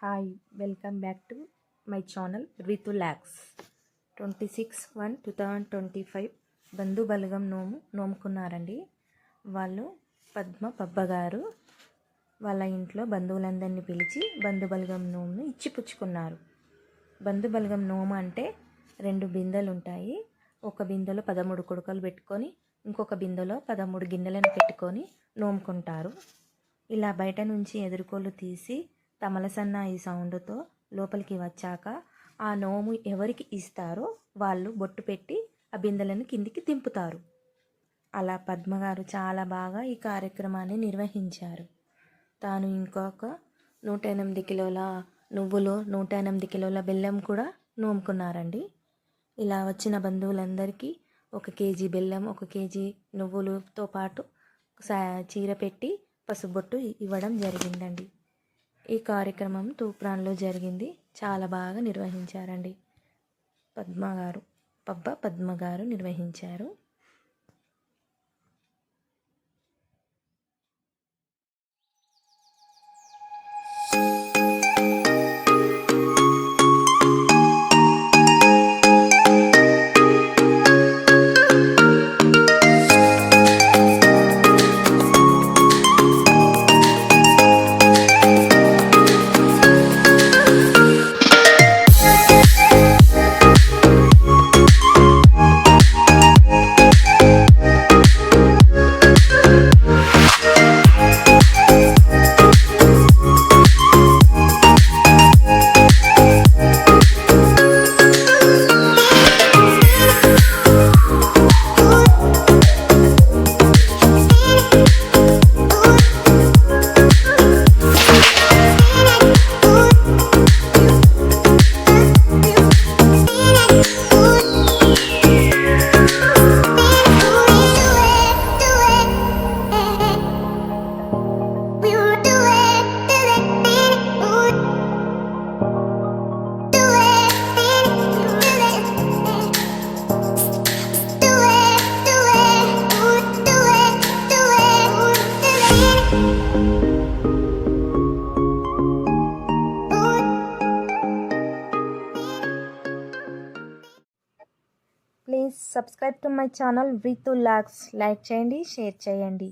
Hi welcome back to my channel Ritu lakhs. 26/1/2025 బంధు బలగం నోముకున్నారండి. వాళ్ళు పబ్బ గారు వాళ్ళ ఇంట్లో బంధువులందరినీ పిలిచి బంధు బలగం నోమును ఇచ్చిపుచ్చుకున్నారు. బంధు బలగం నోము అంటే 2 బిందెలు ఉంటాయి. ఒక బిందెలో 13 కుడకలు పెట్టుకొని ఇంకొక బిందెలో 13 గిన్నెలను పెట్టుకొని నోముకుంటారు. ఇలా బయట నుంచి ఎదురుకోళ్ళు తీసి తమలసన్నాయి సౌండ్తో లోపలికి వచ్చాక ఆ నోము ఎవరికి ఇస్తారో వాళ్ళు బొట్టు పెట్టి ఆ బిందెలను కిందికి దింపుతారు. అలా పద్మగారు చాలా బాగా ఈ కార్యక్రమాన్ని నిర్వహించారు. తాను ఇంకొక 108 కిలోల నువ్వులు 108 కిలోల బెల్లం కూడా నోముకున్నారండి. ఇలా వచ్చిన బంధువులందరికీ 1 కేజీ బెల్లం 1 కేజీ నువ్వులతో పాటు చీర పెట్టి పసుబొట్టు ఇవ్వడం జరిగిందండి. ఈ కార్యక్రమం తూప్రాన్లో జరిగింది. చాలా బాగా నిర్వహించారండి. పద్మగారు నిర్వహించారు. Please subscribe to my channel Ritu lakhs. Like చేయండి, షేర్ చేయండి.